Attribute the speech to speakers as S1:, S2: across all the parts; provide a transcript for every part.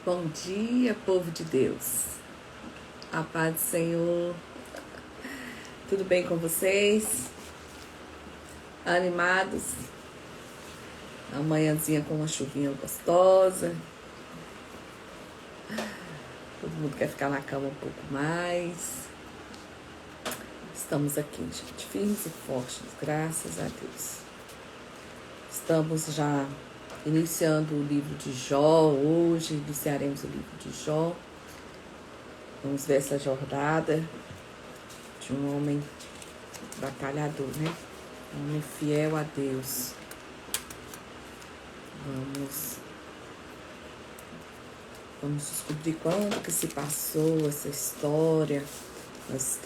S1: Bom dia, povo de Deus. A paz do Senhor. Tudo bem com vocês? Animados? Amanhãzinha com uma chuvinha gostosa. Todo mundo quer ficar na cama um pouco mais. Estamos aqui, gente, firmes e fortes, graças a Deus. Estamos já iniciando o livro de Jó. Hoje iniciaremos o livro de Jó. Vamos ver essa jornada de um homem batalhador, né? Um homem fiel a Deus. Vamos descobrir quando que se passou essa história. Nós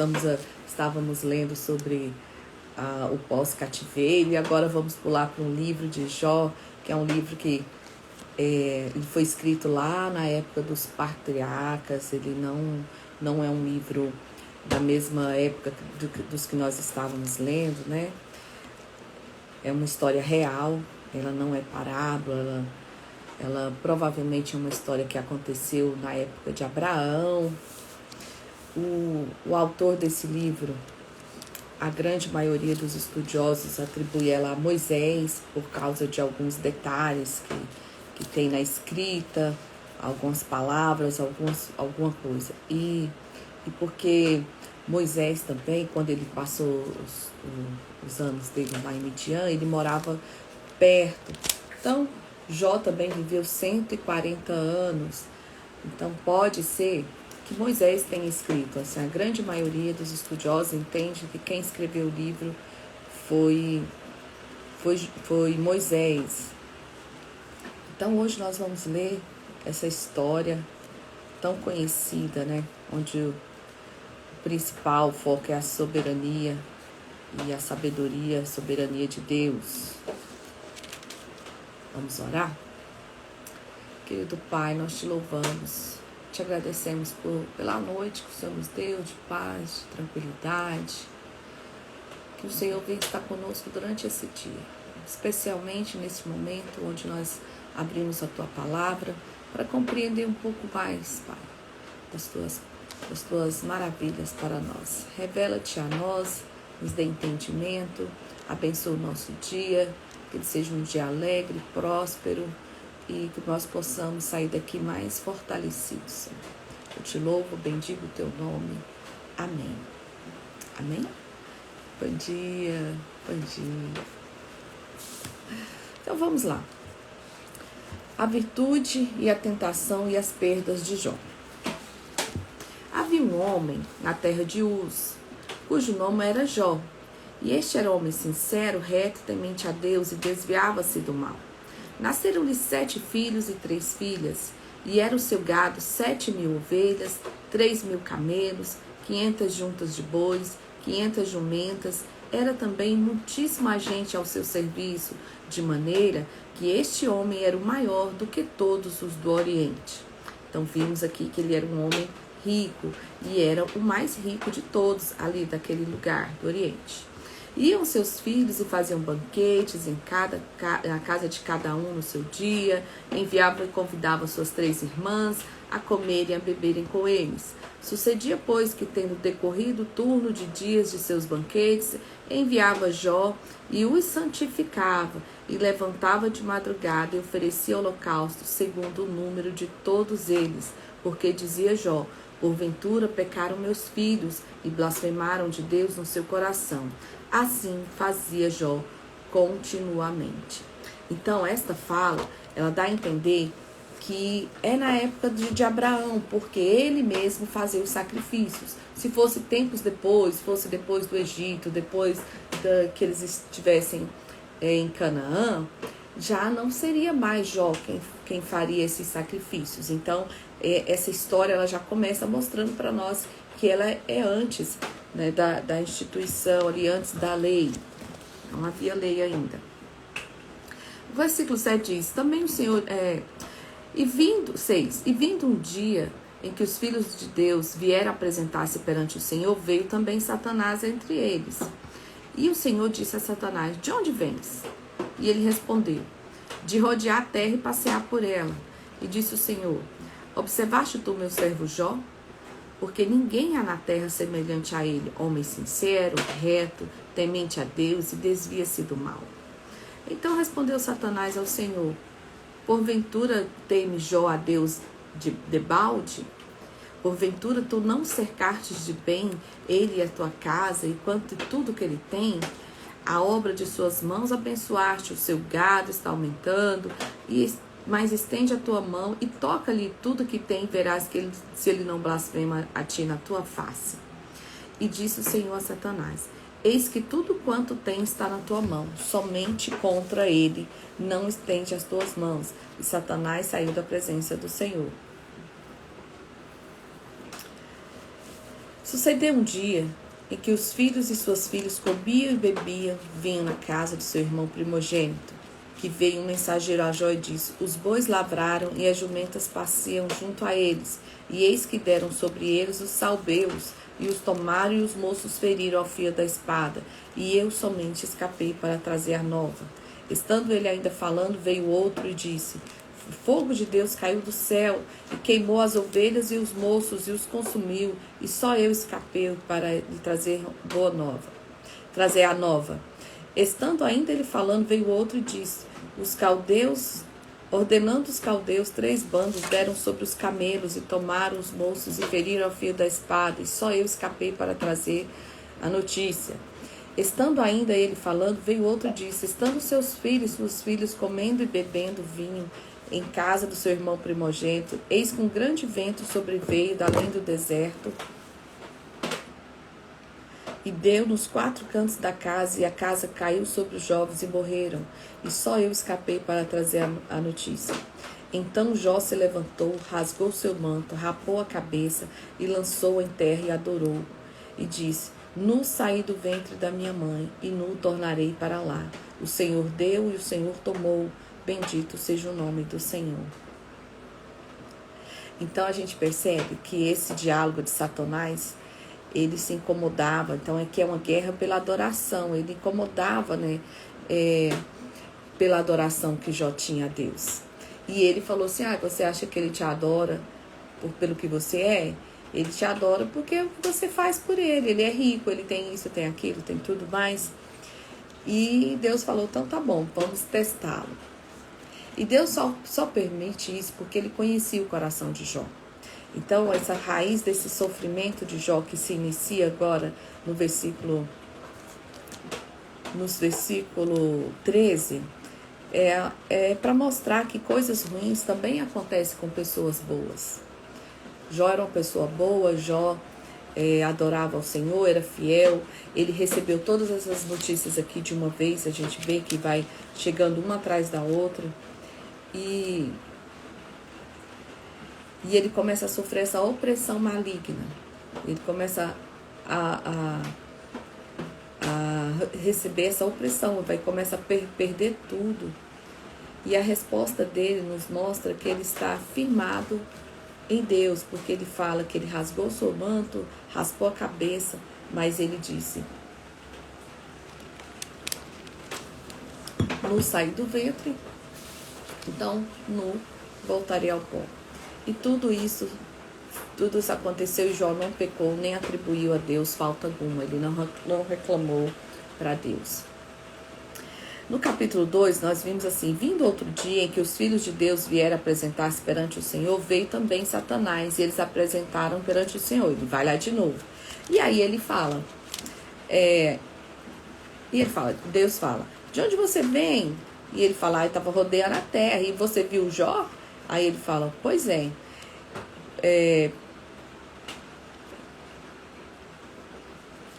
S1: estávamos lendo sobre o pós-cativeiro e agora vamos pular para um livro de Jó, que é um livro que ele foi escrito lá na época dos patriarcas. Ele não é um livro da mesma época dos que nós estávamos lendo, né? É uma história real, ela não é parábola, ela provavelmente é uma história que aconteceu na época de Abraão. O autor desse livro, a grande maioria dos estudiosos atribui ela a Moisés por causa de alguns detalhes que tem na escrita, algumas palavras, alguma coisa. E porque Moisés também, quando ele passou os anos dele lá em Midian, ele morava perto. Então, Jó também viveu 140 anos. Então, pode ser que Moisés tenha escrito. Assim, a grande maioria dos estudiosos entende que quem escreveu o livro foi Moisés. Então, hoje nós vamos ler essa história tão conhecida, né? Onde o principal foco é a soberania e a sabedoria, a soberania de Deus. Vamos orar? Querido Pai, nós te louvamos, te agradecemos pela noite que o Senhor nos deu, de paz, de tranquilidade. Que o Senhor venha estar conosco durante esse dia, especialmente nesse momento onde nós abrimos a Tua Palavra para compreender um pouco mais, Pai, das Tuas maravilhas para nós. Revela-te a nós, nos dê entendimento, abençoa o nosso dia, que ele seja um dia alegre, próspero e que nós possamos sair daqui mais fortalecidos, Senhor. Eu te louvo, bendigo o Teu nome. Amém. Amém? Bom dia, bom dia. Então vamos lá. A virtude e a tentação e as perdas de Jó. Havia um homem na terra de Uz, cujo nome era Jó. E este era homem sincero, reto, temente a Deus e desviava-se do mal. Nasceram-lhe 7 filhos e 3 filhas, e era o seu gado 7.000 ovelhas, 3.000 camelos, 500 juntas de bois, 500 jumentas. Era também muitíssima gente ao seu serviço, de maneira que este homem era o maior do que todos os do Oriente. Então vimos aqui que ele era um homem rico e era o mais rico de todos ali daquele lugar do Oriente. Iam seus filhos e faziam banquetes na casa de cada um no seu dia, enviavam e convidavam suas 3 irmãs a comerem e a beberem com eles. Sucedia, pois, que tendo decorrido o turno de dias de seus banquetes, enviava Jó e os santificava, e levantava de madrugada e oferecia holocausto segundo o número de todos eles, porque dizia Jó: porventura pecaram meus filhos e blasfemaram de Deus no seu coração. Assim fazia Jó continuamente. Então, esta fala, ela dá a entender que é na época de Abraão, porque ele mesmo fazia os sacrifícios. Se fosse tempos depois, fosse depois do Egito, depois que eles estivessem em Canaã, já não seria mais Jó quem faria esses sacrifícios. Então, essa história ela já começa mostrando para nós que ela é antes, né, da instituição, ali antes da lei. Não havia lei ainda. O versículo 7 diz: também o Senhor... E vindo um dia em que os filhos de Deus vieram apresentar-se perante o Senhor, veio também Satanás entre eles. E o Senhor disse a Satanás: de onde vens? E ele respondeu: de rodear a terra e passear por ela. E disse o Senhor: Observaste tu meu servo Jó? Porque ninguém há na terra semelhante a ele, homem sincero, reto, temente a Deus e desvia-se do mal. Então respondeu Satanás ao Senhor: porventura teme Jó a Deus de balde? Porventura tu não cercastes de bem ele e a tua casa, e quanto tudo que ele tem? A obra de suas mãos abençoaste, o seu gado está aumentando, mas estende a tua mão e toca-lhe tudo que tem, verás que se ele não blasfema a ti na tua face. E disse o Senhor a Satanás: eis que tudo quanto tem está na tua mão, somente contra ele não estende as tuas mãos. E Satanás saiu da presença do Senhor. Sucedeu um dia em que os filhos e suas filhas comiam e bebiam vinho na casa de seu irmão primogênito, que veio um mensageiro a Jó e disse: os bois lavraram e as jumentas passeiam junto a eles, e eis que deram sobre eles os salbeus, e os tomaram e os moços feriram ao fio da espada, e eu somente escapei para trazer a nova. Estando ele ainda falando, veio outro e disse: o fogo de Deus caiu do céu e queimou as ovelhas e os moços e os consumiu, e só eu escapei para lhe trazer a nova. Estando ainda ele falando, veio outro e disse: os caldeus, ordenando os caldeus, 3 bandos deram sobre os camelos e tomaram os moços e feriram ao fio da espada, e só eu escapei para trazer a notícia. Estando ainda ele falando, veio outro e disse: estando seus filhos e suas filhas comendo e bebendo vinho em casa do seu irmão primogênito, eis que um grande vento sobreveio da além do deserto e deu nos 4 cantos da casa, e a casa caiu sobre os jovens e morreram, e só eu escapei para trazer a notícia. Então Jó se levantou, rasgou seu manto, rapou a cabeça e lançou-o em terra e adorou. E disse: nu saí do ventre da minha mãe, e nu tornarei para lá. O Senhor deu e o Senhor tomou. Bendito seja o nome do Senhor. Então a gente percebe que esse diálogo de Satanás, ele se incomodava. Então é uma guerra pela adoração. Ele incomodava, né, pela adoração que Jó tinha a Deus. E ele falou assim: você acha que ele te adora pelo que você é? Ele te adora porque você faz por ele. Ele é rico, ele tem isso, tem aquilo, tem tudo mais. E Deus falou: então tá bom, vamos testá-lo. E Deus só permite isso porque ele conhecia o coração de Jó. Então, essa raiz desse sofrimento de Jó, que se inicia agora no versículo 13, é para mostrar que coisas ruins também acontecem com pessoas boas. Jó era uma pessoa boa, Jó adorava ao Senhor, era fiel, ele recebeu todas essas notícias aqui de uma vez, a gente vê que vai chegando uma atrás da outra. E ele começa a sofrer essa opressão maligna. Ele começa a receber essa opressão, começa a perder tudo. E a resposta dele nos mostra que ele está firmado em Deus, porque ele fala que ele rasgou o seu manto, raspou a cabeça, mas ele disse: nu saí do ventre, então nu voltarei ao pó. E tudo isso aconteceu, e Jó não pecou, nem atribuiu a Deus falta alguma. Ele não reclamou para Deus. No capítulo 2, nós vimos assim: vindo outro dia em que os filhos de Deus vieram apresentar-se perante o Senhor, veio também Satanás, e eles apresentaram perante o Senhor. Ele vai lá de novo. E aí ele fala, Deus fala: de onde você vem? E ele fala: eu estava rodeando a terra. E você viu Jó? Aí ele fala: pois é.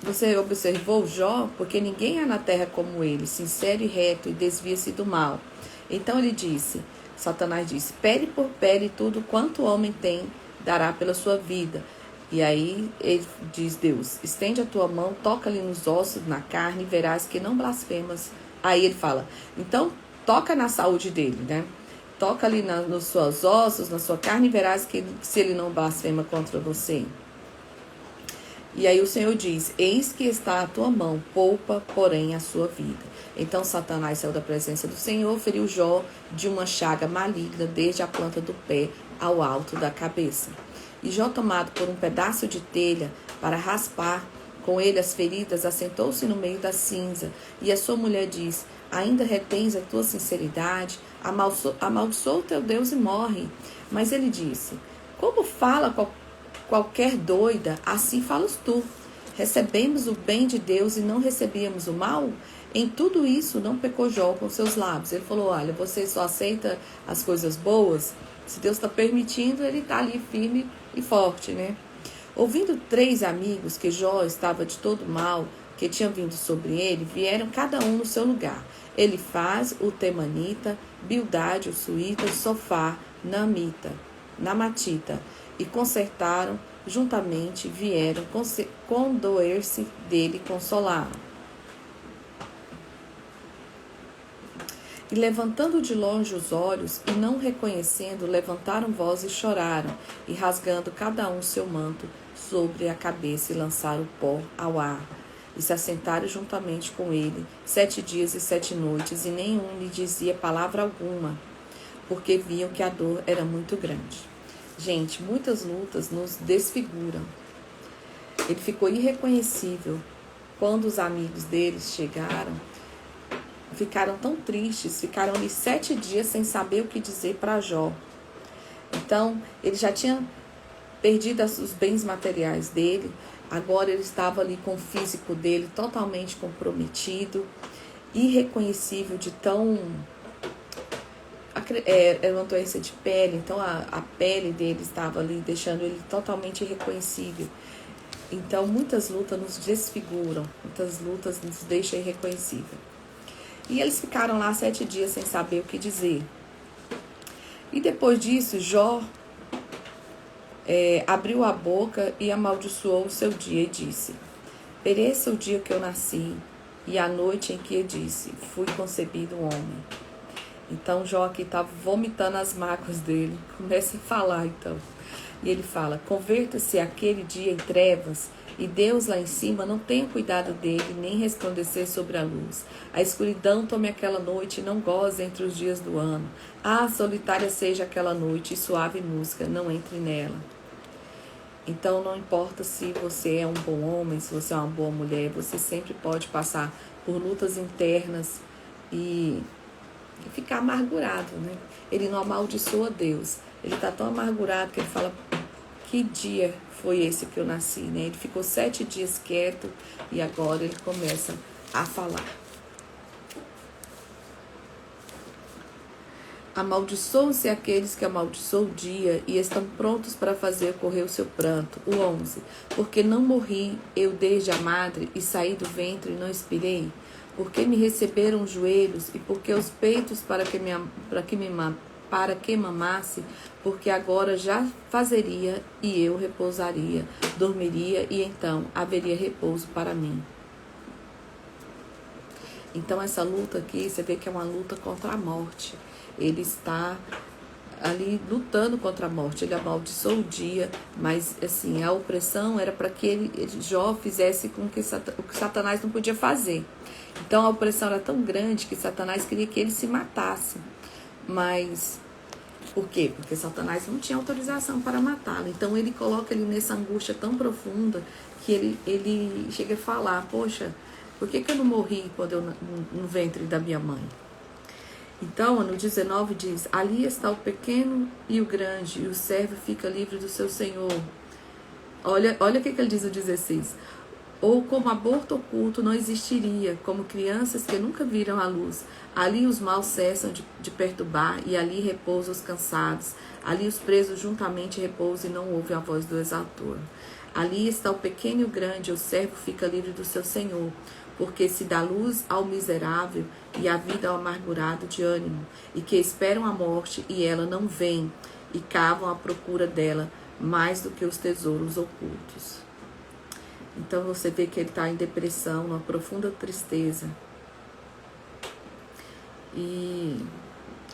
S1: Você observou Jó? Porque ninguém há na terra como ele, sincero e reto, e desvia-se do mal. Então ele disse, Satanás disse: pele por pele, tudo quanto o homem tem, dará pela sua vida. E aí ele diz: Deus, estende a tua mão, toca-lhe nos ossos, na carne, e verás que não blasfemas. Aí ele fala: então toca na saúde dele, né? Toca ali nos seus ossos, na sua carne, e verás que se ele não blasfema contra você. E aí o Senhor diz: eis que está a tua mão, poupa, porém, a sua vida. Então Satanás saiu da presença do Senhor, feriu Jó de uma chaga maligna, desde a planta do pé ao alto da cabeça. E Jó, tomado por um pedaço de telha para raspar com ele as feridas, assentou-se no meio da cinza. E a sua mulher diz: ainda retens a tua sinceridade? Amaldiçoa o teu Deus e morre. Mas ele disse: como fala qualquer doida, assim falas tu. Recebemos o bem de Deus e não recebíamos o mal? Em tudo isso não pecou Jó com seus lábios. Ele falou: olha, você só aceita as coisas boas? Se Deus está permitindo, ele está ali firme e forte, né? Ouvindo 3 amigos que Jó estava de todo mal, que tinha vindo sobre ele, vieram cada um no seu lugar. Elifaz, o temanita, Bildade, o suíta, Sofá, Namatita, e consertaram juntamente, vieram condoer-se dele, consolaram. E levantando de longe os olhos, e não reconhecendo, levantaram voz e choraram, e rasgando cada um seu manto sobre a cabeça, e lançaram o pó ao ar. E se assentaram juntamente com ele 7 dias e 7 noites, e nenhum lhe dizia palavra alguma, porque viam que a dor era muito grande. Gente, muitas lutas nos desfiguram. Ele ficou irreconhecível. Quando os amigos deles chegaram, ficaram tão tristes, ficaram ali 7 dias sem saber o que dizer para Jó. Então, ele já tinha perdido os bens materiais dele, agora ele estava ali com o físico dele totalmente comprometido, irreconhecível de tão... Era uma doença de pele, então a pele dele estava ali, deixando ele totalmente irreconhecível. Então, muitas lutas nos desfiguram, muitas lutas nos deixam irreconhecível. E eles ficaram lá 7 dias sem saber o que dizer. E depois disso, Jó abriu a boca e amaldiçoou o seu dia e disse: pereça o dia que eu nasci e a noite em que eu disse, fui concebido um homem. Então Jó aqui está vomitando as mágoas dele, começa a falar então. E ele fala: converta-se aquele dia em trevas, e Deus lá em cima não tenha cuidado dele, nem resplandecer sobre a luz. A escuridão tome aquela noite e não goze entre os dias do ano. Ah, solitária seja aquela noite, e suave música não entre nela. Então não importa se você é um bom homem, se você é uma boa mulher, você sempre pode passar por lutas internas e ficar amargurado, né? Ele não amaldiçoa Deus. Ele está tão amargurado que ele fala: que dia foi esse que eu nasci, né? Ele ficou 7 dias quieto e agora ele começa a falar. Amaldiçoam-se aqueles que amaldiçoam o dia e estão prontos para fazer correr o seu pranto. O 11. Porque não morri eu desde a madre e saí do ventre e não expirei? Porque me receberam os joelhos e porque os peitos para que mamasse, porque agora já fazeria e eu repousaria, dormiria e então haveria repouso para mim. Então essa luta aqui, você vê que é uma luta contra a morte. Ele está ali lutando contra a morte. Ele amaldiçoou o dia, mas assim, a opressão era para que Jó fizesse com que o que Satanás não podia fazer. Então a opressão era tão grande que Satanás queria que ele se matasse. Mas por quê? Porque Satanás não tinha autorização para matá-lo. Então ele coloca ele nessa angústia tão profunda que ele chega a falar: poxa, por que eu não morri quando eu no ventre da minha mãe? Então, no 19 diz: ali está o pequeno e o grande, e o servo fica livre do seu senhor. Olha o que ele diz no 16. Ou como aborto oculto não existiria, como crianças que nunca viram a luz. Ali os maus cessam de perturbar, e ali repousam os cansados. Ali os presos juntamente repousam e não ouvem a voz do exaltor. Ali está o pequeno e o grande, o servo fica livre do seu senhor. Porque se dá luz ao miserável e a vida ao amargurado de ânimo, e que esperam a morte e ela não vem, e cavam à procura dela mais do que os tesouros ocultos. Então você vê que ele está em depressão, numa profunda tristeza. E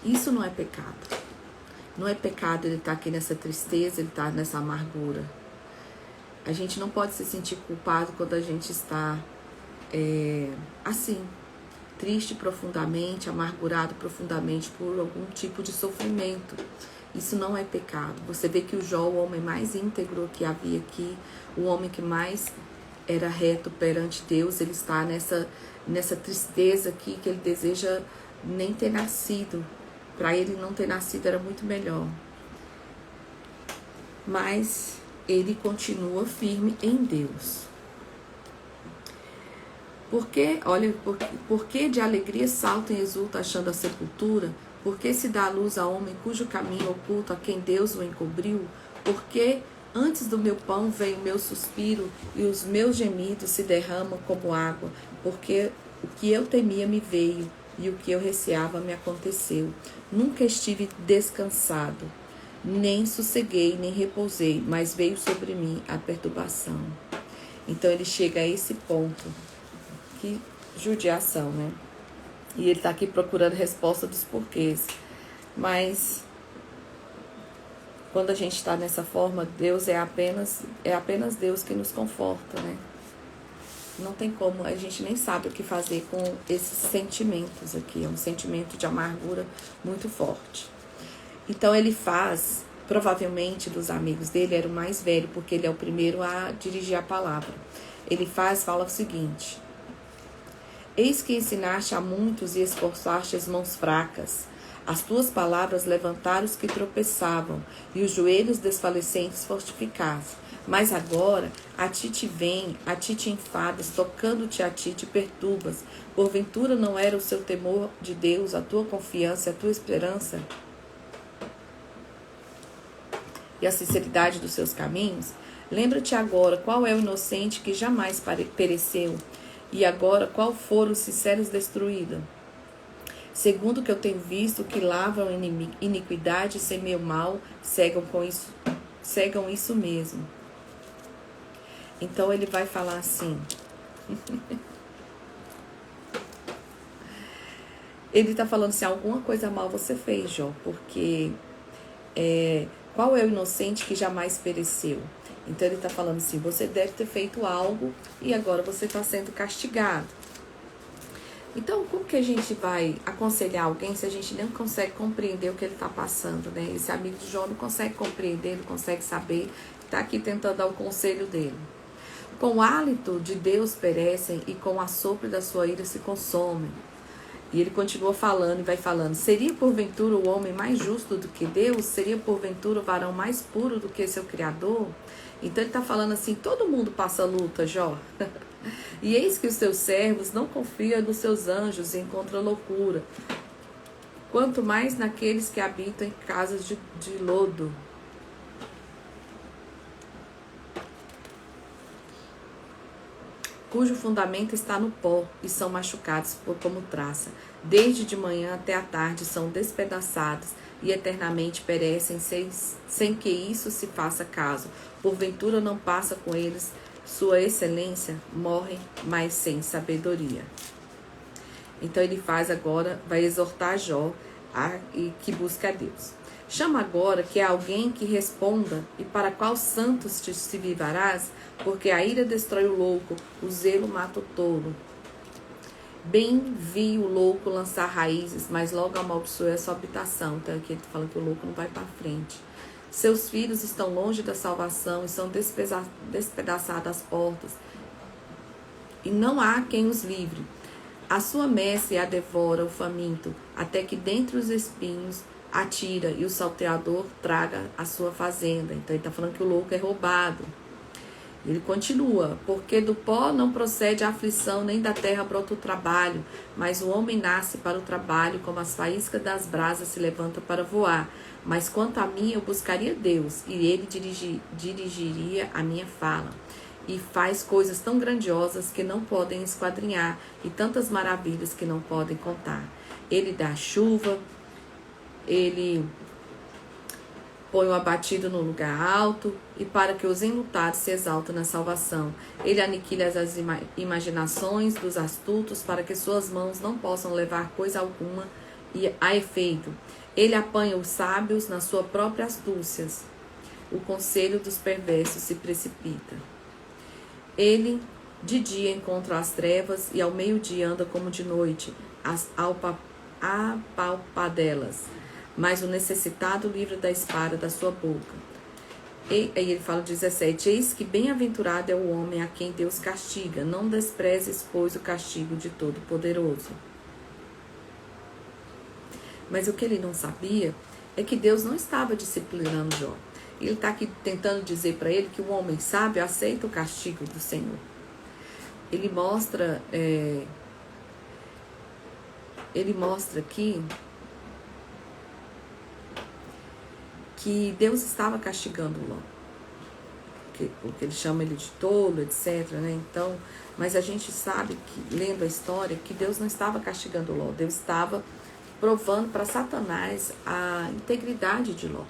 S1: isso não é pecado. Não é pecado ele estar aqui nessa tristeza, ele estar nessa amargura. A gente não pode se sentir culpado quando a gente está assim. triste profundamente, amargurado profundamente por algum tipo de sofrimento. Isso não é pecado. Você vê que o Jó, o homem mais íntegro que havia aqui, o homem que mais era reto perante Deus, ele está nessa tristeza aqui que ele deseja nem ter nascido. Para ele não ter nascido era muito melhor. Mas ele continua firme em Deus. Porque de alegria salta e exulta achando a sepultura? Porque se dá a luz a homem cujo caminho oculto a quem Deus o encobriu? Porque antes do meu pão vem o meu suspiro e os meus gemidos se derramam como água? Porque o que eu temia me veio e o que eu receava me aconteceu. Nunca estive descansado, nem sosseguei, nem repousei, mas veio sobre mim a perturbação. Então ele chega a esse ponto. Que judiação, né? E ele está aqui procurando resposta dos porquês. Mas quando a gente está nessa forma, Deus é apenas Deus que nos conforta, né? Não tem como, a gente nem sabe o que fazer com esses sentimentos aqui. É um sentimento de amargura muito forte. Então ele faz, provavelmente dos amigos dele, era o mais velho, porque ele é o primeiro a dirigir a palavra. Ele fala o seguinte: eis que ensinaste a muitos e esforçaste as mãos fracas. As tuas palavras levantaram os que tropeçavam, e os joelhos desfalecentes fortificaste. Mas agora a ti te vem, a ti te enfadas, tocando-te a ti te perturbas. Porventura não era o seu temor de Deus, a tua confiança e a tua esperança? E a sinceridade dos seus caminhos? Lembra-te agora qual é o inocente que jamais pereceu, e agora qual foram os sinceros destruídos? Segundo o que eu tenho visto, que lavram iniquidade e semeiam mal, cegam isso mesmo. Então ele vai falar assim. Ele está falando assim, alguma coisa mal você fez, Jó, porque qual é o inocente que jamais pereceu? Então ele está falando assim, você deve ter feito algo e agora você está sendo castigado. Então, como que a gente vai aconselhar alguém se a gente não consegue compreender o que ele está passando, né? Esse amigo de Jó não consegue compreender, não consegue saber, está aqui tentando dar o conselho dele. Com o hálito de Deus perecem e com o assopro da sua ira se consomem. E ele continua falando e vai falando, seria porventura o homem mais justo do que Deus? Seria porventura o varão mais puro do que seu Criador? Então ele está falando assim, todo mundo passa luta, Jó. E eis que os seus servos não confiam nos seus anjos e encontram loucura. Quanto mais naqueles que habitam em casas de lodo. Cujo fundamento está no pó e são machucados como traça. Desde de manhã até a tarde são despedaçados e eternamente perecem sem que isso se faça caso. Porventura não passa com eles sua excelência, morrem, mas sem sabedoria. Então ele faz agora, vai exortar Jó e que busca a Deus. Chama agora que é alguém que responda, e para qual santos te se vivarás? Porque a ira destrói o louco, o zelo mata o tolo. Bem vi o louco lançar raízes, mas logo amaldiçoa a sua habitação. Então aqui ele está falando que o louco não vai para frente. Seus filhos estão longe da salvação e são despedaçadas as portas, e não há quem os livre. A sua messe a devora o faminto, até que dentre os espinhos atira e o salteador traga a sua fazenda. Então ele está falando que o louco é roubado. Ele continua, porque do pó não procede a aflição, nem da terra brota o trabalho, mas o homem nasce para o trabalho, como as faíscas das brasas se levanta para voar. Mas quanto a mim, eu buscaria Deus, e ele dirigiria a minha fala. E faz coisas tão grandiosas que não podem esquadrinhar, e tantas maravilhas que não podem contar. Ele dá chuva, ele põe o abatido no lugar alto, e para que os enlutados se exaltem na salvação. Ele aniquila as imaginações dos astutos, para que suas mãos não possam levar coisa alguma a efeito. Ele apanha os sábios na sua própria astúcia. O conselho dos perversos se precipita. Ele De dia encontra as trevas e ao meio-dia anda como de noite, as apalpadelas. Mas o necessitado livra da espada da sua boca. E aí ele fala 17, eis que bem-aventurado é o homem a quem Deus castiga, não desprezes, pois, o castigo de Todo-Poderoso. Mas o que ele não sabia é que Deus não estava disciplinando Jó. Ele está aqui tentando dizer para ele que o homem sábio aceita o castigo do Senhor. Ele mostra aqui que Deus estava castigando Ló. Porque ele chama ele de tolo, etc. Né? Então, mas a gente sabe, que lendo a história, que Deus não estava castigando Ló. Deus estava provando para Satanás a integridade de Ló.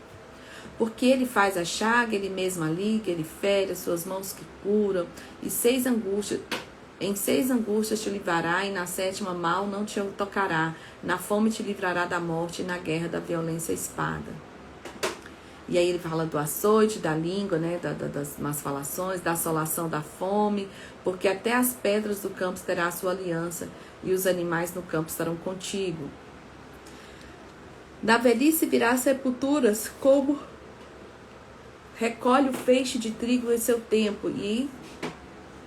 S1: Porque ele faz a chaga, ele mesmo a liga, ele fere as suas mãos que curam, e em 6 angústias te livrará, e na 7ª mal não te tocará, na fome te livrará da morte, e na guerra da violência a espada. E aí ele fala do açoite, da língua, né, das más falações, da assolação da fome, porque até as pedras do campo terá a sua aliança, e os animais no campo estarão contigo. Da velhice virá sepulturas, como recolhe o feixe de trigo em seu tempo, e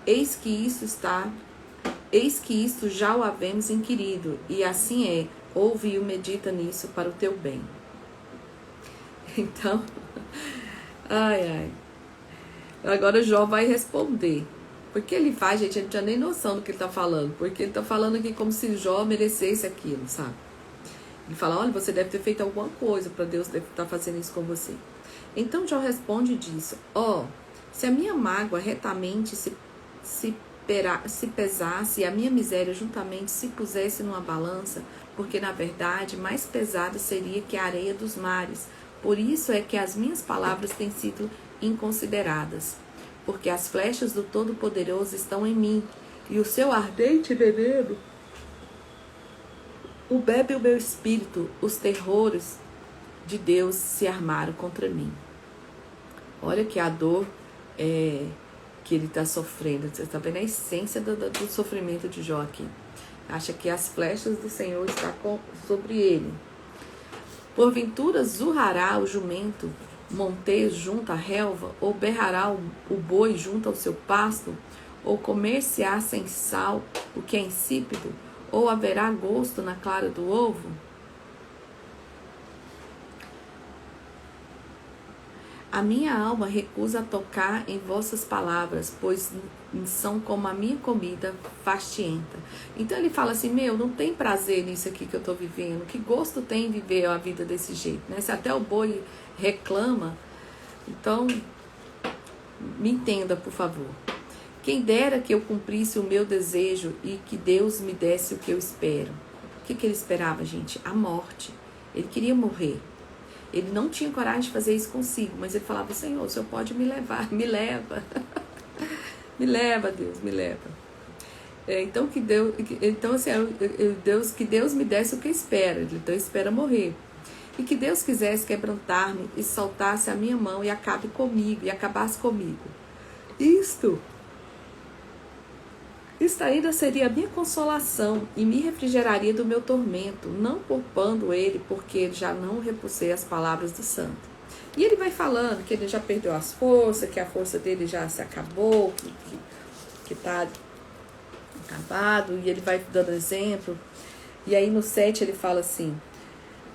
S1: eis que isto já o havemos inquirido, e assim é, ouve e medita nisso para o teu bem. Então, agora Jó vai responder. Porque ele faz, gente, a gente não tinha nem noção do que ele está falando, porque ele está falando aqui como se Jó merecesse aquilo, sabe? Ele fala, olha, você deve ter feito alguma coisa para Deus deve estar fazendo isso com você. Então Jó responde e diz, se a minha mágoa retamente se pesasse e a minha miséria juntamente se pusesse numa balança, porque na verdade mais pesada seria que a areia dos mares. Por isso é que as minhas palavras têm sido inconsideradas, porque as flechas do Todo-Poderoso estão em mim, e o seu ardente veneno o bebe o meu espírito, os terrores de Deus se armaram contra mim. Olha que a dor que ele está sofrendo. Você está vendo a essência do sofrimento de Jó aqui. Acha que as flechas do Senhor estão sobre ele. Porventura zurrará o jumento monteiro junto à relva, ou berrará o boi junto ao seu pasto, ou comer-se-á sem sal o que é insípido, ou haverá gosto na clara do ovo? A minha alma recusa a tocar em vossas palavras, pois são como a minha comida fastienta. Então ele fala assim, não tem prazer nisso aqui que eu estou vivendo. Que gosto tem viver a vida desse jeito, né? Se até o boi reclama, então me entenda, por favor. Quem dera que eu cumprisse o meu desejo e que Deus me desse o que eu espero. O que ele esperava, gente? A morte. Ele queria morrer. Ele não tinha coragem de fazer isso consigo, mas ele falava, Senhor, o Senhor pode me levar, me leva. Me leva, Deus, me leva. Então, que Deus me desse o que espera. Então, espera morrer. E que Deus quisesse quebrantar-me e soltasse a minha mão e acabasse comigo. Isto ainda seria a minha consolação e me refrigeraria do meu tormento, não poupando ele, porque já não repulsei as palavras do santo. E ele vai falando que ele já perdeu as forças, que a força dele já se acabou, que está acabado, e ele vai dando exemplo. E aí no 7 ele fala assim,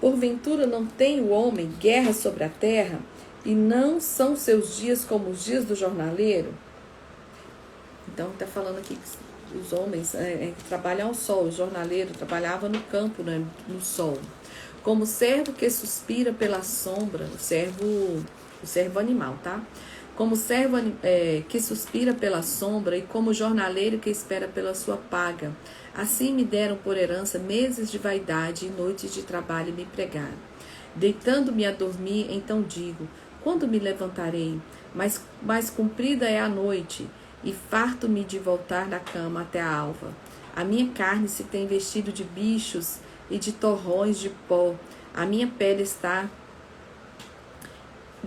S1: porventura não tem o homem guerra sobre a terra, e não são seus dias como os dias do jornaleiro? Então está falando aqui que os homens trabalham ao sol, o jornaleiro trabalhava no campo, né, no sol. Como servo que suspira pela sombra, o servo animal, tá? Como servo que suspira pela sombra e como jornaleiro que espera pela sua paga. Assim me deram por herança meses de vaidade e noites de trabalho me pregaram. Deitando-me a dormir, então digo, quando me levantarei? Mas cumprida é a noite, e farto-me de voltar da cama até a alva. A minha carne se tem vestido de bichos e de torrões de pó. A minha pele está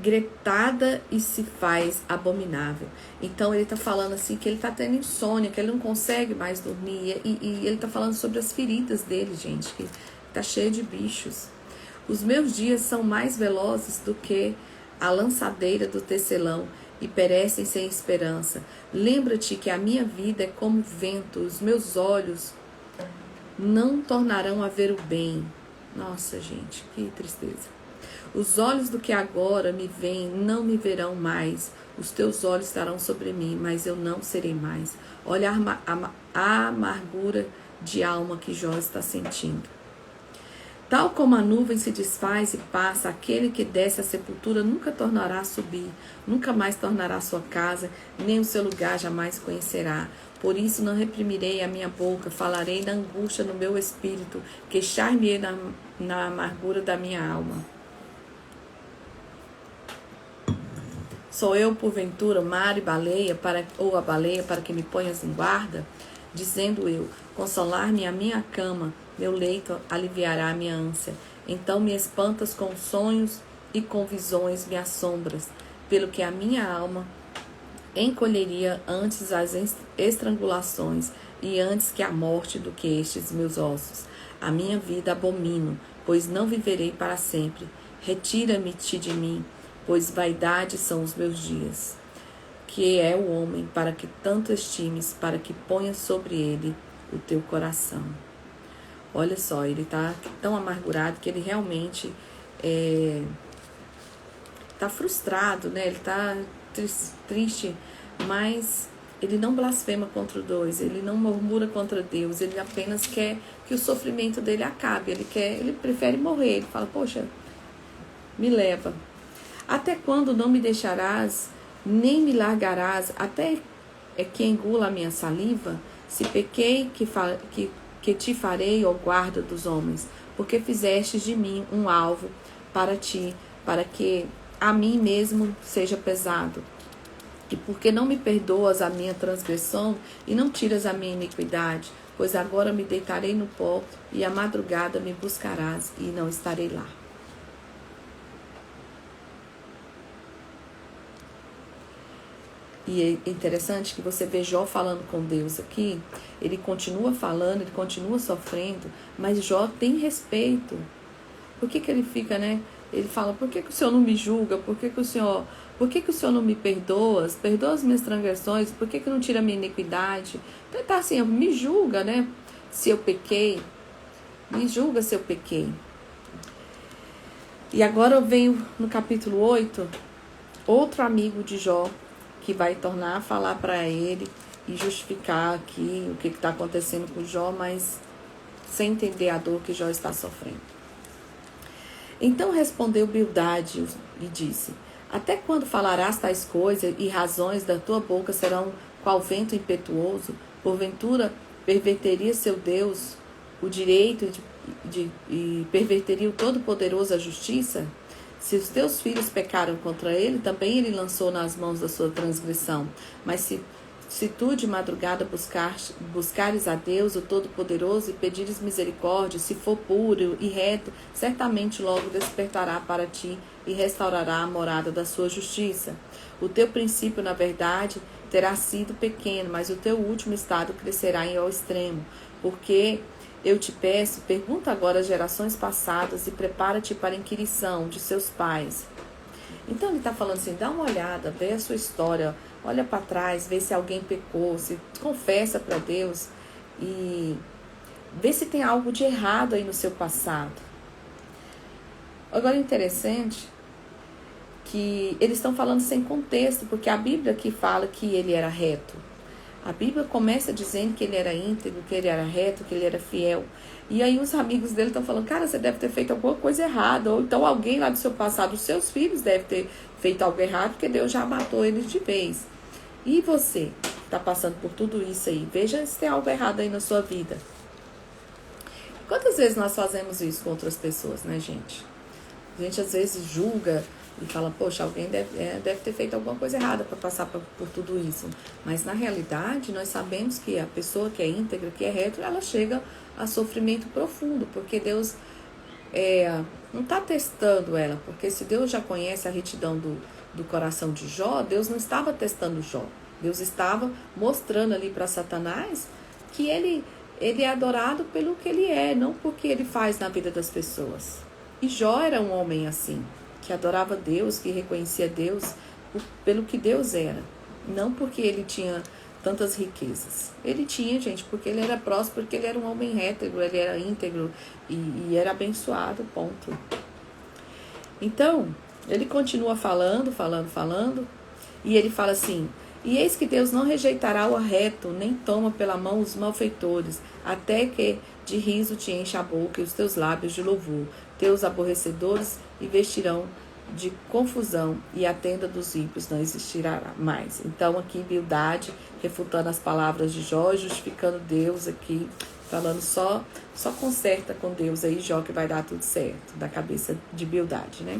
S1: gretada e se faz abominável. Então ele está falando assim que ele está tendo insônia, que ele não consegue mais dormir. E ele está falando sobre as feridas dele, gente, que está cheio de bichos. Os meus dias são mais velozes do que a lançadeira do tecelão e perecem sem esperança. Lembra-te que a minha vida é como vento, os meus olhos não tornarão a ver o bem. Nossa, gente, que tristeza. Os olhos do que agora me veem não me verão mais. Os teus olhos estarão sobre mim, mas eu não serei mais. Olha a amargura de alma que Jó está sentindo. Tal como a nuvem se desfaz e passa, aquele que desce à sepultura nunca tornará a subir, nunca mais tornará a sua casa, nem o seu lugar jamais conhecerá. Por isso não reprimirei a minha boca, falarei na angústia no meu espírito, queixar-me-ei na amargura da minha alma. Sou eu, porventura, mar e baleia, ou a baleia, para que me ponhas em guarda? Dizendo eu, consolar-me a minha cama, meu leito aliviará a minha ânsia. Então me espantas com sonhos e com visões me assombras, pelo que a minha alma encolheria antes as estrangulações e antes que a morte do que estes meus ossos. A minha vida abomino, pois não viverei para sempre. Retira-me-te de mim, pois vaidade são os meus dias. Que é o homem para que tanto estimes, para que ponhas sobre ele o teu coração. Olha só, ele está tão amargurado que ele realmente está frustrado, né? Ele está triste, mas ele não blasfema contra Deus, ele não murmura contra Deus, ele apenas quer que o sofrimento dele acabe, ele prefere morrer, ele fala, poxa, me leva. Até quando não me deixarás, nem me largarás, até que engula a minha saliva? Se pequei, que te farei, ó guarda dos homens, porque fizeste de mim um alvo para ti, para que a mim mesmo seja pesado. E porque não me perdoas a minha transgressão e não tiras a minha iniquidade, pois agora me deitarei no pó e à madrugada me buscarás e não estarei lá. E é interessante que você vê Jó falando com Deus aqui, ele continua falando, ele continua sofrendo, mas Jó tem respeito. Por que ele fica, né? Ele fala, por que o Senhor não me julga? Por que o Senhor não me perdoa? Perdoa as minhas transgressões? Por que não tira a minha iniquidade? Então ele tá assim, me julga, né? Se eu pequei, me julga se eu pequei. E agora eu venho no capítulo 8, outro amigo de Jó, que vai tornar a falar para ele e justificar aqui o que está acontecendo com Jó, mas sem entender a dor que Jó está sofrendo. Então respondeu Bildade e disse, até quando falarás tais coisas e razões da tua boca serão qual vento impetuoso? Porventura perverteria seu Deus o direito e perverteria o Todo-Poderoso a justiça? Se os teus filhos pecaram contra ele, também ele lançou nas mãos da sua transgressão. Mas se tu de madrugada buscares a Deus, o Todo-Poderoso, e pedires misericórdia, se for puro e reto, certamente logo despertará para ti e restaurará a morada da sua justiça. O teu princípio, na verdade, terá sido pequeno, mas o teu último estado crescerá ao extremo. Porque eu te peço, pergunta agora às gerações passadas e prepara-te para a inquirição de seus pais. Então ele está falando assim, dá uma olhada, vê a sua história, olha para trás, vê se alguém pecou, se confessa para Deus e vê se tem algo de errado aí no seu passado. Agora é interessante que eles estão falando sem contexto, porque a Bíblia aqui fala que ele era reto. A Bíblia começa dizendo que ele era íntegro, que ele era reto, que ele era fiel. E aí os amigos dele estão falando, cara, você deve ter feito alguma coisa errada. Ou então alguém lá do seu passado, os seus filhos devem ter feito algo errado, porque Deus já matou eles de vez. E você está passando por tudo isso aí? Veja se tem algo errado aí na sua vida. Quantas vezes nós fazemos isso com outras pessoas, né, gente? A gente às vezes julga e fala, poxa, alguém deve ter feito alguma coisa errada para passar por tudo isso. Mas na realidade, nós sabemos que a pessoa que é íntegra, que é reta, ela chega a sofrimento profundo, porque Deus não está testando ela, porque se Deus já conhece a retidão do coração de Jó, Deus não estava testando Jó. Deus estava mostrando ali para Satanás que ele é adorado pelo que ele é, não porque ele faz na vida das pessoas. E Jó era um homem assim, que adorava Deus, que reconhecia Deus pelo que Deus era, não porque ele tinha tantas riquezas. Ele tinha, gente, porque ele era próspero, porque ele era um homem íntegro, ele era íntegro e era abençoado, ponto. Então, ele continua falando, e ele fala assim: e eis que Deus não rejeitará o reto, nem toma pela mão os malfeitores, até que de riso te enche a boca e os teus lábios de louvor. Teus aborrecedores investirão de confusão, e a tenda dos ímpios não existirá mais. Então aqui Bildade refutando as palavras de Jó, justificando Deus aqui, falando só conserta com Deus aí, Jó, que vai dar tudo certo, da cabeça de Bildade, né?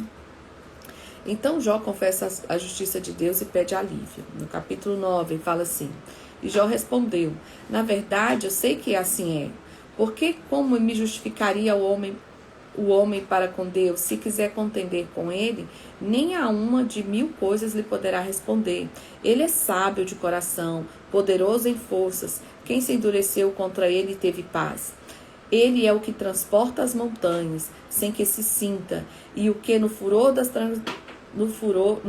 S1: Então Jó confessa a justiça de Deus e pede alívio. No capítulo 9 ele fala assim: e Jó respondeu: na verdade eu sei que assim é, porque como me justificaria o homem para com Deus, se quiser contender com ele, nem a uma de 1000 coisas lhe poderá responder. Ele é sábio de coração, poderoso em forças. Quem se endureceu contra ele teve paz. Ele é o que transporta as montanhas, sem que se sinta, e o que no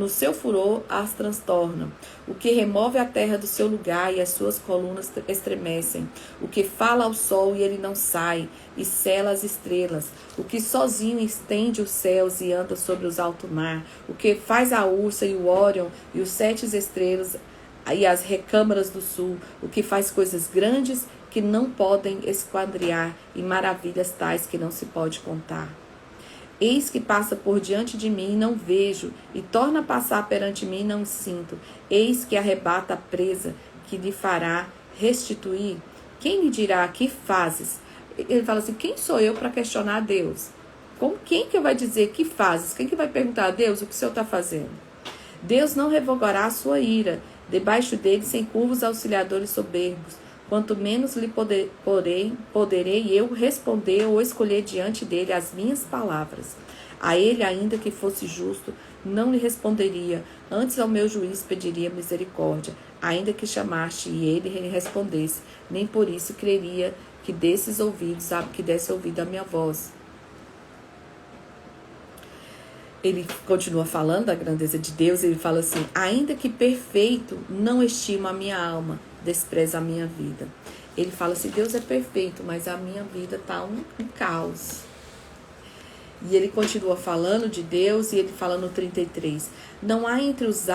S1: seu furor as transtorna, o que remove a terra do seu lugar e as suas colunas estremecem, o que fala ao sol e ele não sai, e sela as estrelas, o que sozinho estende os céus e anda sobre os altos mar, o que faz a Ursa e o Órion e os 7 estrelas e as recâmaras do sul, o que faz coisas grandes que não podem esquadriar e maravilhas tais que não se pode contar. Eis que passa por diante de mim e não vejo, e torna a passar perante mim e não sinto. Eis que arrebata a presa, que lhe fará restituir. Quem lhe dirá, que fazes? Ele fala assim, quem sou eu para questionar a Deus? Quem que vai dizer, que fazes? Quem que vai perguntar a Deus o que o Senhor está fazendo? Deus não revogará a sua ira, debaixo dele sem curvos auxiliadores soberbos. Quanto menos lhe poderei eu responder ou escolher diante dele as minhas palavras. A ele, ainda que fosse justo, não lhe responderia. Antes ao meu juiz pediria misericórdia. Ainda que chamaste e ele lhe respondesse, nem por isso creria que desse ouvido à minha voz. Ele continua falando da grandeza de Deus, ele fala assim, ainda que perfeito, não estima a minha alma, despreza a minha vida. Ele fala assim, Deus é perfeito, mas a minha vida está um caos. E ele continua falando de Deus, e ele fala no 33, não há entre os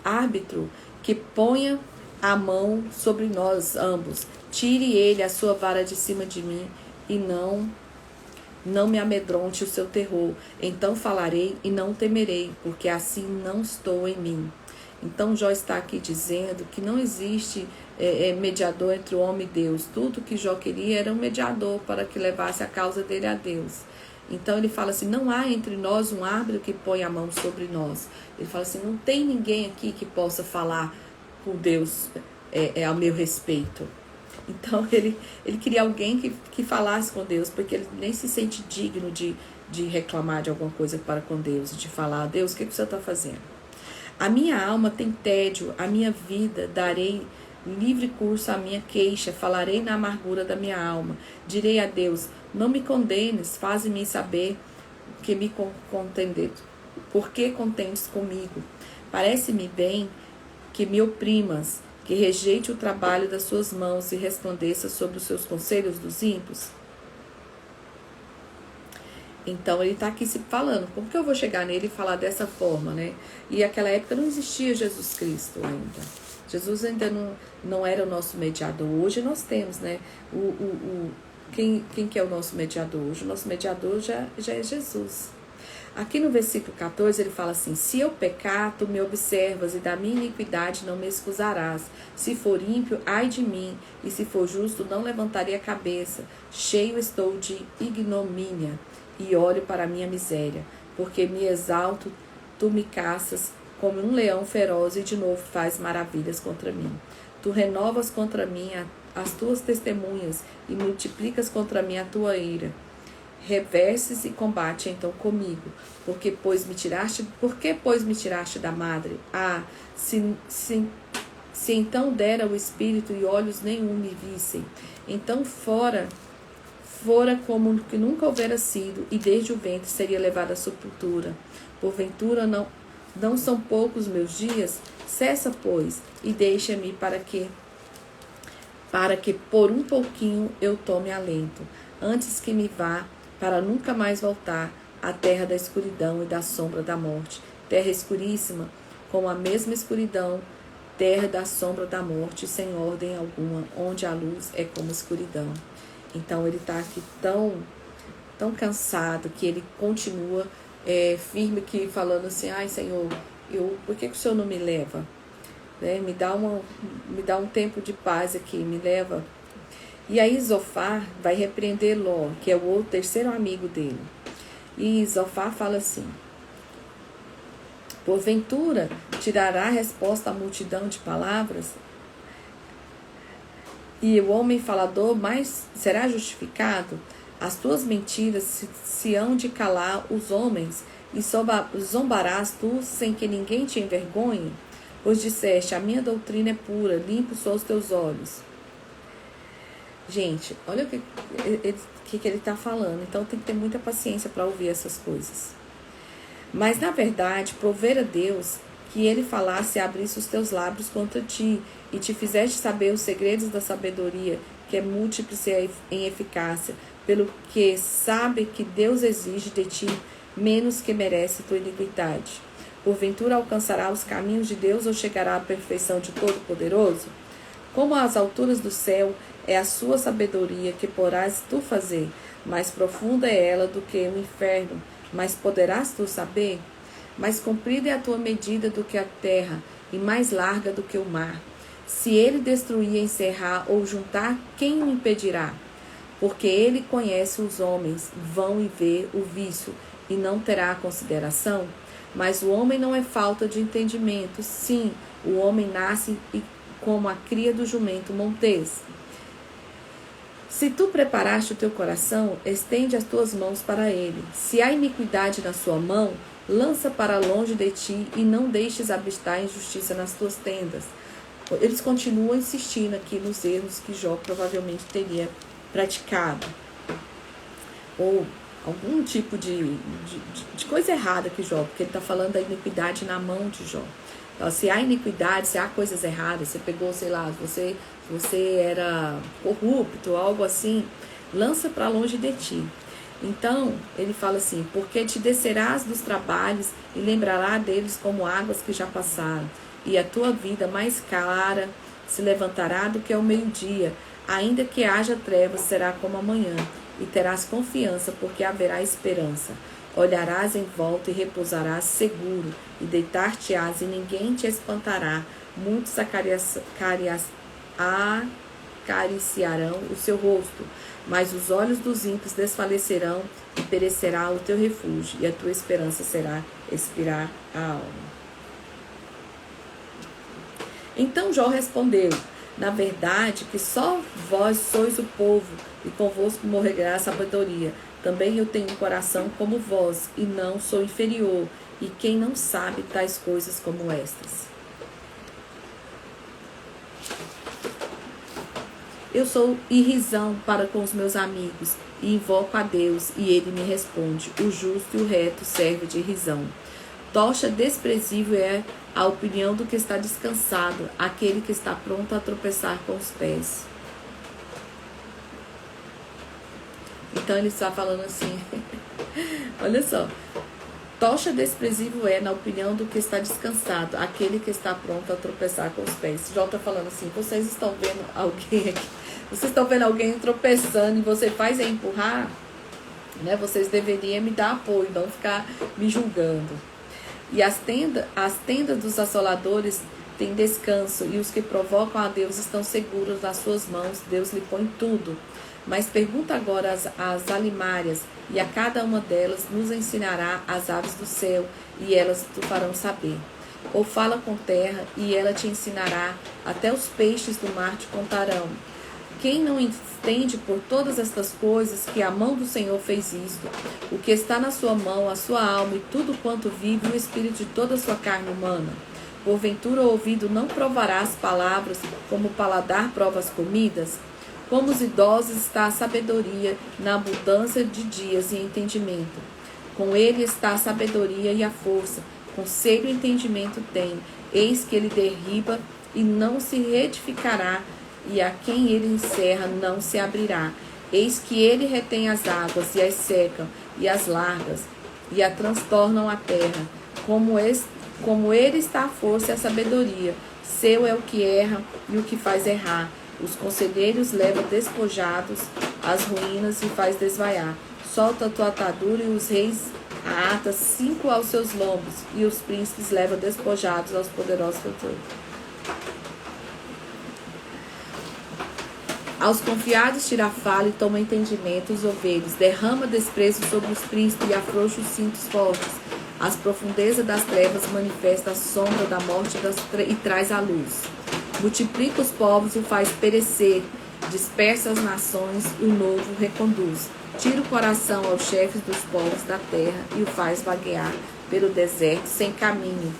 S1: árbitro que ponha a mão sobre nós ambos, tire ele a sua vara de cima de mim, e não me amedronte o seu terror. Então falarei e não temerei, porque assim não estou em mim. Então Jó está aqui dizendo que não existe mediador entre o homem e Deus. Tudo que Jó queria era um mediador para que levasse a causa dele a Deus. Então ele fala assim, não há entre nós um árbitro que põe a mão sobre nós. Ele fala assim, não tem ninguém aqui que possa falar com Deus ao meu respeito. Então ele queria alguém que falasse com Deus, porque ele nem se sente digno de reclamar de alguma coisa para com Deus, de falar, Deus, o que você está fazendo? A minha alma tem tédio, a minha vida darei livre curso à minha queixa, falarei na amargura da minha alma. Direi a Deus, não me condenes, faze-me saber que me contendes. Por que contendes comigo? Parece-me bem que me oprimas, que rejeite o trabalho das suas mãos e resplandeça sobre os seus conselhos dos ímpios. Então ele está aqui se falando, como que eu vou chegar nele e falar dessa forma, né? E naquela época não existia Jesus Cristo ainda. Jesus ainda não era o nosso mediador. Hoje nós temos, né? Quem que é o nosso mediador? Hoje o nosso mediador já é Jesus. Aqui no versículo 14 ele fala assim, se eu pecar, tu me observas e da minha iniquidade não me excusarás. Se for ímpio, ai de mim, e se for justo, não levantarei a cabeça. Cheio estou de ignomínia e olho para a minha miséria, porque me exalto, tu me caças como um leão feroz e de novo faz maravilhas contra mim. Tu renovas contra mim as tuas testemunhas e multiplicas contra mim a tua ira. reverses e combate então comigo, porque pois me tiraste da madre? Ah, se então dera o espírito e olhos nenhum me vissem, então fora como que nunca houvera sido, e desde o ventre seria levado à sepultura. Porventura não são poucos meus dias? Cessa, pois, e deixa-me para que por um pouquinho eu tome alento, antes que me vá, para nunca mais voltar à terra da escuridão e da sombra da morte, terra escuríssima, como a mesma escuridão, terra da sombra da morte, sem ordem alguma, onde a luz é como escuridão. Então ele está aqui tão cansado que ele continua firme que falando assim, ai Senhor, por que o Senhor não me leva? Me dá um tempo de paz aqui, me leva. E aí Zofar vai repreender Ló, que é o terceiro amigo dele. E Zofar fala assim, porventura tirará a resposta à multidão de palavras? E o homem falador mais será justificado? As tuas mentiras se hão de calar os homens, e zombarás tu sem que ninguém te envergonhe? Pois disseste, a minha doutrina é pura, limpo são os teus olhos. Gente, olha o que ele está falando. Então tem que ter muita paciência para ouvir essas coisas. Mas na verdade, prover a Deus que ele falasse e abrisse os teus lábios contra ti, e te fizeste saber os segredos da sabedoria, que é múltiplice em eficácia, pelo que sabe que Deus exige de ti menos que merece tua iniquidade. Porventura alcançará os caminhos de Deus ou chegará à perfeição de Todo-Poderoso? Como as alturas do céu é a sua sabedoria que porás tu fazer, mais profunda é ela do que o inferno, mas poderás tu saber? Mais comprida é a tua medida do que a terra, e mais larga do que o mar. Se ele destruir, encerrar ou juntar, quem o impedirá? Porque ele conhece os homens, vão e vê o vício, e não terá consideração? Mas o homem não é falta de entendimento, sim, o homem nasce como a cria do jumento montês. Se tu preparaste o teu coração, estende as tuas mãos para ele. Se há iniquidade na sua mão, lança para longe de ti e não deixes habitar injustiça nas tuas tendas. Eles continuam insistindo aqui nos erros que Jó provavelmente teria praticado. Ou algum tipo de coisa errada que Jó, porque ele está falando da iniquidade na mão de Jó. Então, se há iniquidade, se há coisas erradas, você pegou, sei lá, você era corrupto, algo assim, lança para longe de ti. Então, ele fala assim, porque te descerás dos trabalhos e lembrará deles como águas que já passaram, e a tua vida mais clara se levantará do que ao meio-dia, ainda que haja trevas, será como amanhã, e terás confiança, porque haverá esperança. Olharás em volta e repousarás seguro, e deitar-te-ás e ninguém te espantará. Muitos acariciarão o seu rosto, mas os olhos dos ímpios desfalecerão e perecerá o teu refúgio, e a tua esperança será expirar a alma. Então Jó respondeu, na verdade que só vós sois o povo, e convosco morrerá a sabedoria. Também eu tenho um coração como vós, e não sou inferior, e quem não sabe tais coisas como estas? Eu sou irrisão para com os meus amigos, e invoco a Deus, e ele me responde, o justo e o reto serve de irrisão. Tocha desprezível é a opinião do que está descansado, aquele que está pronto a tropeçar com os pés. Então ele está falando assim, olha só, tocha desprezível é na opinião do que está descansado, aquele que está pronto a tropeçar com os pés. Jó está falando assim, vocês estão vendo alguém aqui, vocês estão vendo alguém tropeçando e você faz empurrar, né? Vocês deveriam me dar apoio, não ficar me julgando. E as tendas dos assoladores têm descanso, e os que provocam a Deus estão seguros nas suas mãos, Deus lhe põe tudo. Mas pergunta agora às alimárias, e a cada uma delas nos ensinará as aves do céu, e elas te farão saber. Ou fala com terra, e ela te ensinará, até os peixes do mar te contarão. quem não entende por todas estas coisas que a mão do Senhor fez isto? O que está na sua mão, a sua alma e tudo quanto vive, o espírito de toda a sua carne humana? Porventura o ouvido não provará as palavras, como o paladar prova as comidas? Como os idosos está a sabedoria na abundância de dias e entendimento. Com ele está a sabedoria e a força. Conselho e entendimento tem. Eis que ele derriba e não se reedificará, e a quem ele encerra não se abrirá. Eis que ele retém as águas e as seca, e as largas, e a transtornam a terra. Como ele está a força e a sabedoria, seu é o que erra e o que faz errar. Os conselheiros leva despojados às ruínas e faz desvaiar. Solta a tua atadura e os reis ata 5 aos seus lombos, e os príncipes leva despojados aos poderosos cantores. Aos confiados tira a fala e toma entendimento os ovelhos, derrama desprezo sobre os príncipes e afrouxa os cintos fortes. As profundezas das trevas manifesta a sombra da morte e traz a luz. Multiplica os povos e o faz perecer, dispersa as nações e o novo reconduz. Tira o coração aos chefes dos povos da terra e o faz vaguear pelo deserto sem caminho.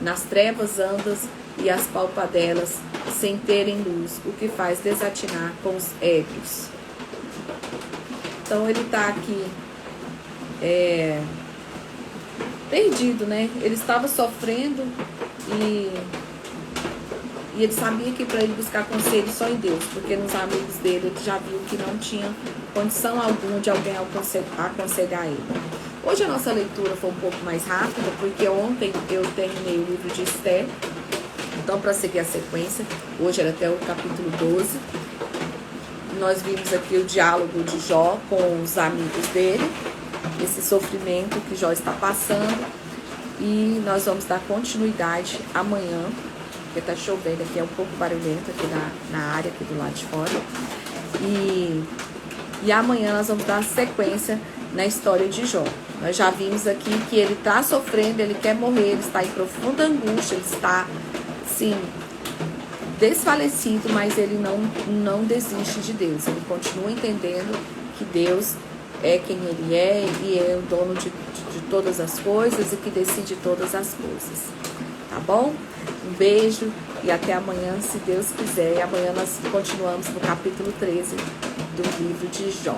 S1: Nas trevas andas e as palpadelas sem terem luz, o que faz desatinar com os ébrios. Então ele está aqui perdido, né? Ele estava sofrendo e ele sabia que para ele buscar conselho só em Deus, porque nos amigos dele ele já viu que não tinha condição alguma de alguém aconselhar ele. Hoje a nossa leitura foi um pouco mais rápida, porque ontem eu terminei o livro de Esther. Então, para seguir a sequência, hoje era até o capítulo 12. Nós vimos aqui o diálogo de Jó com os amigos dele, esse sofrimento que Jó está passando. E nós vamos dar continuidade amanhã, porque está chovendo aqui, é um pouco barulhento aqui na área, aqui do lado de fora. E amanhã nós vamos dar sequência na história de Jó. Nós já vimos aqui que ele está sofrendo, ele quer morrer, ele está em profunda angústia, ele está, sim, desfalecido, mas ele não desiste de Deus. Ele continua entendendo que Deus é quem ele é e é o dono de todas as coisas e que decide todas as coisas. Tá bom? Um beijo e até amanhã, se Deus quiser. E amanhã nós continuamos no capítulo 13 do livro de Jó.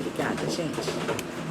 S1: Obrigada, gente.